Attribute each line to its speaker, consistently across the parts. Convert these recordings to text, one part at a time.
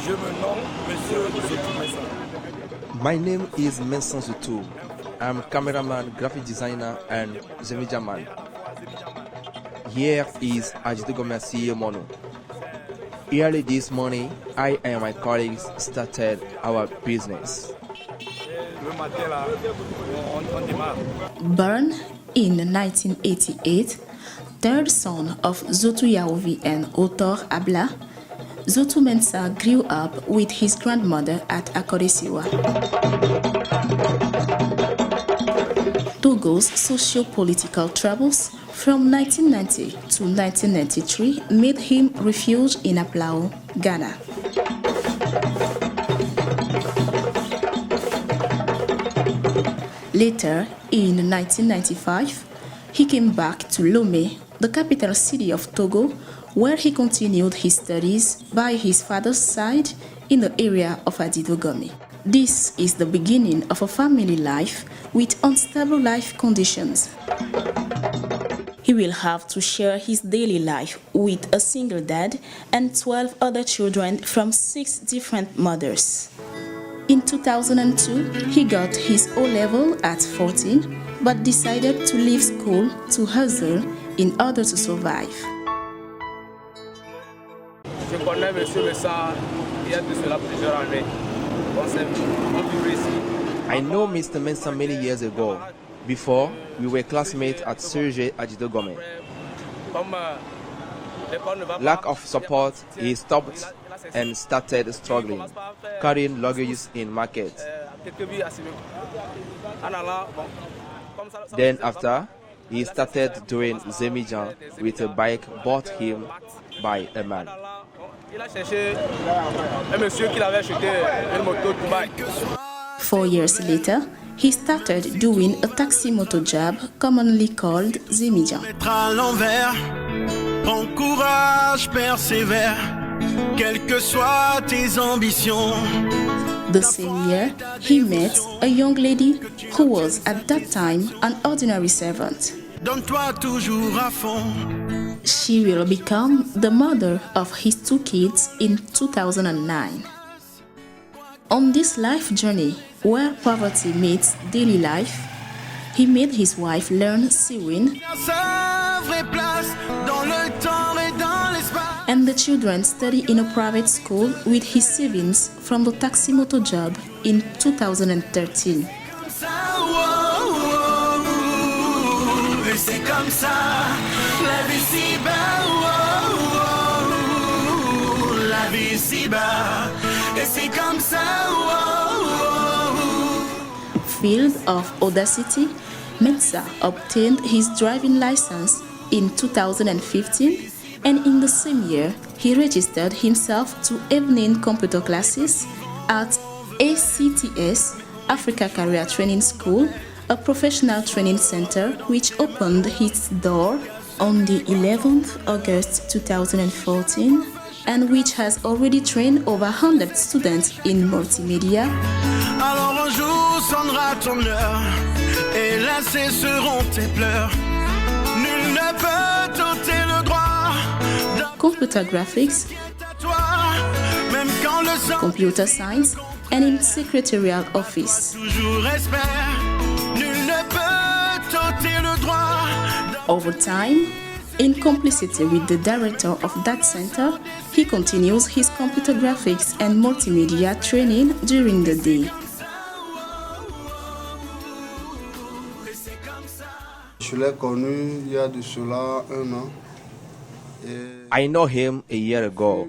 Speaker 1: Je me nomme Monsieur Zotou Mensa.
Speaker 2: My name is Mensa Zotou. I'm cameraman, graphic designer, and the media man. Here is Ajito Merci Mono. Early this morning, I and my colleagues started our business.
Speaker 3: Born in 1988, third son of Zotou Yaovi and Otor Abla, Zotou Mensa grew up with his grandmother at Akoresiwa. Togo's socio-political troubles from 1990 to 1993 made him refuge in Aplao, Ghana. Later, in 1995, he came back to Lomé, the capital city of Togo, where he continued his studies by his father's side in the area of Adidogome. This is the beginning of a family life with unstable life conditions. He will have to share his daily life with a single dad and 12 other children from 6 different mothers. In 2002, he got his O-level at 14, but decided to leave school to hustle in order to survive.
Speaker 1: Je connais Monsieur Mensa il y a de cela plusieurs années.
Speaker 2: I know Mr. Mensa many years ago. Before, we were classmates at Serge Adidogome. Lack of support, he stopped and started struggling, carrying luggage in market. Then after, he started doing Zemijan with a bike bought him by a man.
Speaker 3: 4 years later, he started doing a taxi moto job commonly called Zemijan.
Speaker 4: Prends courage, persévère, quelles que soient tes ambitions.
Speaker 3: The same year, he met a young lady who was at that time an ordinary servant.
Speaker 4: Donne-toi toujours à fond.
Speaker 3: She will become the mother of his 2 kids in 2009. On this life journey, where poverty meets daily life, he made his wife learn sewing, and the children study in a private school with his savings from the taxi moto job in 2013.
Speaker 4: C'est comme ça, la vie si bas, la vie si bas, et c'est comme ça.
Speaker 3: Filled of audacity, Mensa obtained his driving license in 2015, and in the same year, he registered himself to evening computer classes at ACTS, Africa Career Training School, a professional training center which opened its door on the 11th August 2014 and which has already trained over 100 students in multimedia.
Speaker 4: Alors un jour sonnera ton heure et là cesseront tes pleurs. Nul ne peut t'ôter le droit
Speaker 3: Computer graphics,
Speaker 4: même quand le sang
Speaker 3: computer science, and in secretarial office.
Speaker 4: toujours espère. Nul ne peut t'ôter le droit.
Speaker 3: Over time, in complicity with the director of that center, he continues his computer graphics and multimedia training during the day.
Speaker 5: Je l'ai connu il y a de cela 1 an.
Speaker 2: I know him a year ago.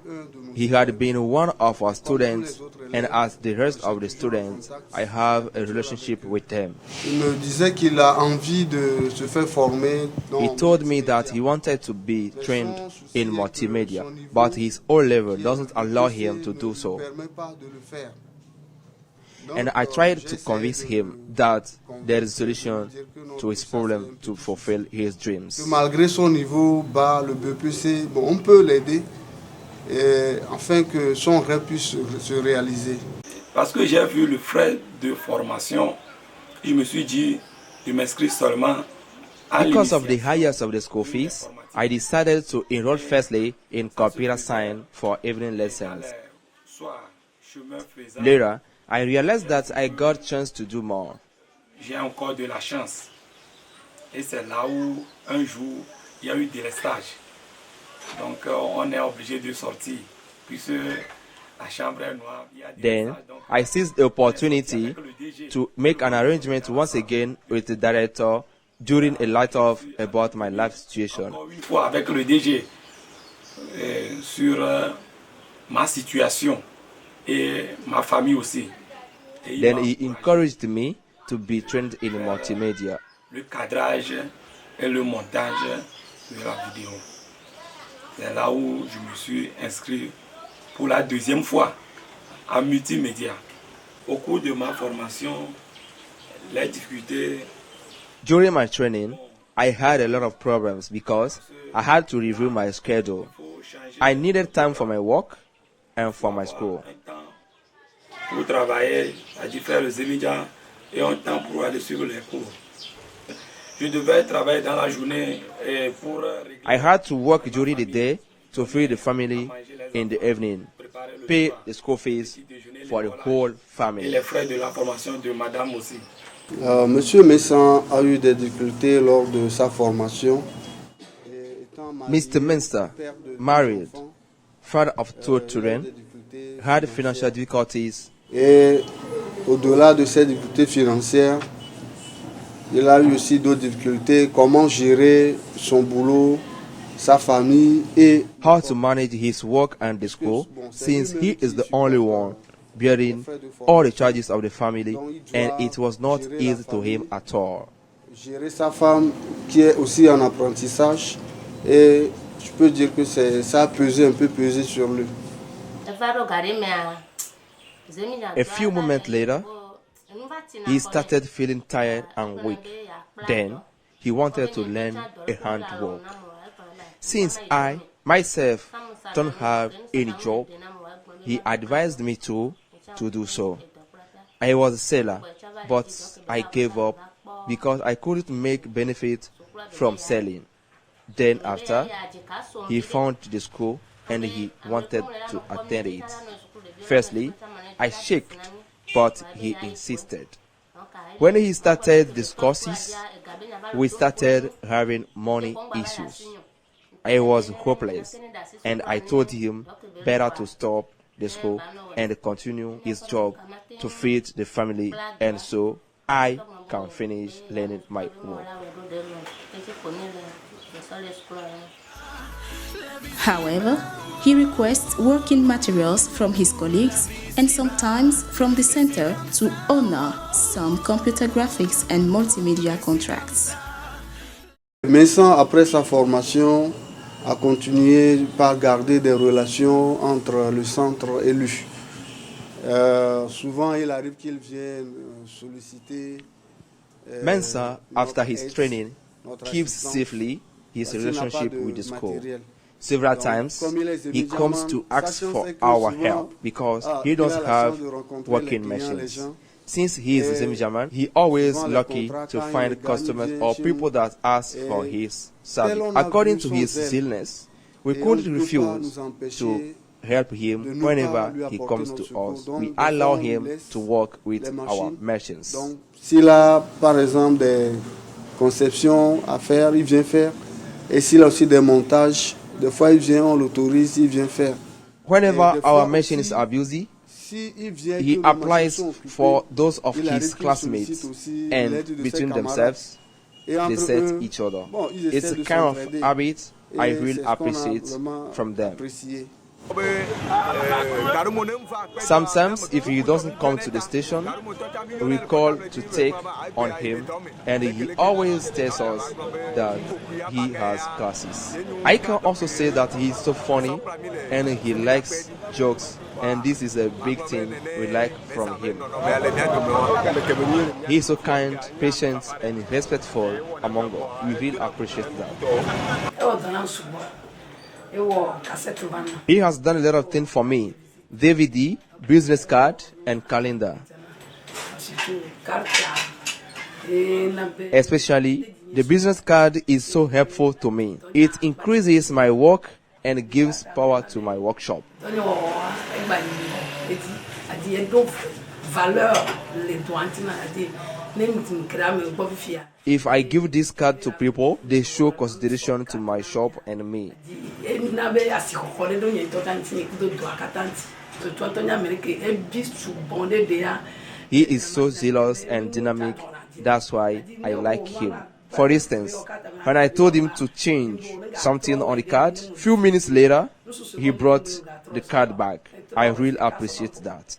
Speaker 2: He had been one of our students, and as the rest of the students, I have a relationship with him.
Speaker 5: Il me disait qu'il a envie de se faire former.
Speaker 2: He told me that he wanted to be trained in multimedia, but his O-level doesn't allow him to do so. And I tried to convince him that there is a solution to his problem to fulfill his dreams.
Speaker 5: Malgré son niveau bas, le BPC, on peut l'aider afin que son rêve puisse se réaliser.
Speaker 1: Parce que j'ai vu le frais de formation, je me suis dit de m'inscrire seulement à
Speaker 2: Because of the
Speaker 1: l'initiative.
Speaker 2: highest of the school fees, I decided to enroll firstly in computer science for evening lessons. Later, I realized that I got chance to do more.
Speaker 1: J'ai encore de la chance. Et c'est là où, un jour, il y a eu des délestage. Donc, on est obligé de sortir. Puisque la chambre est noire.
Speaker 2: Then, I seized the opportunity to make an arrangement once again with the director during a light-off about my life situation.
Speaker 1: Encore une fois avec le DG sur ma situation et ma famille aussi.
Speaker 2: Then he encouraged me to be trained in multimedia.
Speaker 1: Le cadrage et le montage de la vidéo. C'est là où je me suis inscrit pour la deuxième fois en multimédia. Au cours de ma formation, les difficultés.
Speaker 2: During my training, I had a lot of problems because I had to review my schedule. I needed time for my work and for my school.
Speaker 1: Pour travailler, c'est-à-dire faire les immédiats et un temps pour aller suivre les cours. Je devais travailler dans la journée pour.
Speaker 2: I had to work during the day to feed the family in the evening, pay the school fees for the whole
Speaker 1: Et
Speaker 2: family.
Speaker 1: les frais de la formation de madame aussi.
Speaker 5: Monsieur Mensa a eu des difficultés lors de sa formation.
Speaker 2: Mr. Mensa, married, father of two children, had financial difficulties.
Speaker 5: Et au-delà de ces difficultés financières, il a eu aussi d'autres difficultés, comment gérer son boulot, sa famille et
Speaker 2: How to manage his work and the school, since he is the only one bearing all the charges of the family, and it was not easy to him at all.
Speaker 5: gérer sa femme qui est aussi en apprentissage. Et je peux dire que ça a pesé, un peu pesé sur lui.
Speaker 2: A few moments later, he started feeling tired and weak. Then, he wanted to learn a handwork. Since I, myself, don't have any job, he advised me to do so. I was a seller, but I gave up because I couldn't make benefit from selling. Then after, he found the school and he wanted to attend it. Firstly, I shaked, but he insisted. When he started these courses, we started having money issues. I was hopeless, and I told him better to stop the school and continue his job to feed the family, and so I can finish learning my work.
Speaker 3: However, he requests working materials from his colleagues and sometimes from the center to honor some computer graphics and multimedia contracts.
Speaker 5: Mensa, après sa formation, a continué par garder des relations entre le centre et lui. Souvent, il arrive qu'il vienne solliciter.
Speaker 2: Mensa, after his training, keeps safely his relationship with the school. Several times, he comes to ask for our help because he doesn't have working machines. Since he is a Zemijaman, he always lucky to find customers or people that ask for his service. According to his zealness, we couldn't refuse to help him whenever he comes to us. We allow him to work with our machines.
Speaker 5: S'il a, par exemple, des conceptions à faire, il vient faire. Et s'il a aussi des montages, des fois il vient, on l'autorise, il vient faire.
Speaker 2: Whenever our machines are busy, he applies for those of his classmates, and between themselves, they set each other. It's a kind of habit I really appreciate from them. Sometimes, if he doesn't come to the station, we call to take on him, and he always tells us that he has classes. I can also say that he's so funny and he likes jokes, and this is a big thing we like from him. He is so kind, patient, and respectful among us. We really appreciate that. He has done a lot of things for me: DVD, business card, and calendar. Especially, the business card is so helpful to me. It increases my work and gives power to my workshop. If I give this card to people, they show consideration to my shop and me. He is so zealous and dynamic, that's why I like him. For instance, when I told him to change something on the card, few minutes later, he brought the card back. I really appreciate that.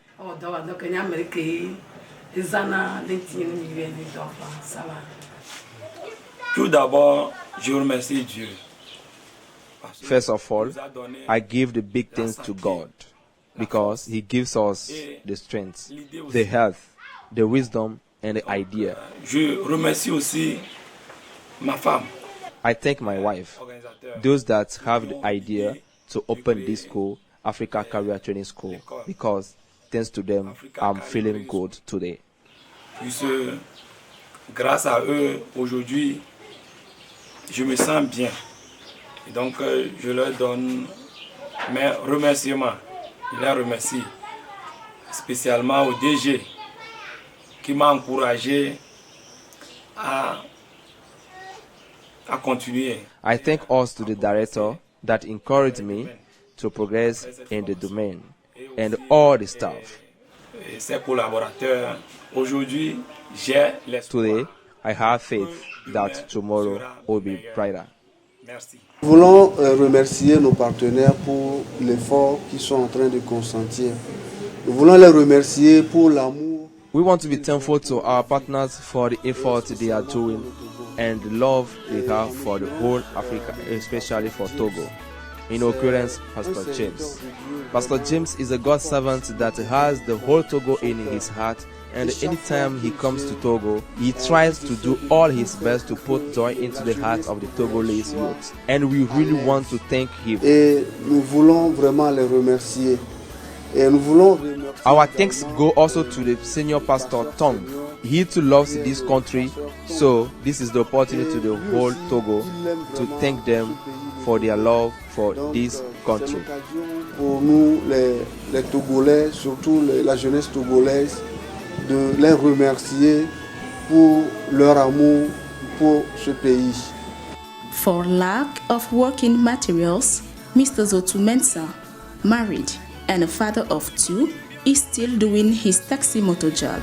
Speaker 1: Tout d'abord, je remercie Dieu.
Speaker 2: First of all, I give the big things to God because He gives us the strength, the health, the wisdom, and the idea.
Speaker 1: Je remercie aussi ma femme.
Speaker 2: I thank my wife, those that have the idea to open this school, Africa Career Training School, because thanks to them, I'm feeling good today.
Speaker 1: Puisque grâce à eux, aujourd'hui, je me sens bien. Et donc, je leur donne mes remerciements. Je les remercie spécialement au DG qui m'a encouragé à continuer.
Speaker 2: I thank also the director that encouraged me to progress in the domain and all the staff.
Speaker 1: Et ses collaborateurs. Aujourd'hui, j'ai l'espoir.
Speaker 2: Today, I have faith that tomorrow will be brighter.
Speaker 1: Merci.
Speaker 5: Nous voulons remercier nos partenaires pour l'effort qu'ils sont en train de consentir. Nous voulons les remercier pour l'amour.
Speaker 2: We want to be thankful to our partners for the effort they are doing and the love they have for the whole Africa, especially for Togo. In occurrence, Pastor James. Pastor James is a God servant that has the whole Togo in his heart, and anytime he comes to Togo, he tries to do all his best to put joy into the hearts of the Togolese youth. And we really want to thank him.
Speaker 5: Et nous voulons vraiment les remercier. Et nous voulons remercier.
Speaker 2: Our thanks go also to the senior pastor Tom. He too loves this country, so this is the opportunity to the whole Togo to thank them for their love for this country.
Speaker 5: Pour nous, les Togolais, surtout la jeunesse togolaise, de les remercier pour leur amour pour ce pays.
Speaker 3: For lack of working materials, Mr. Zotou Mensa, married and a father of two, is still doing his taxi motor job.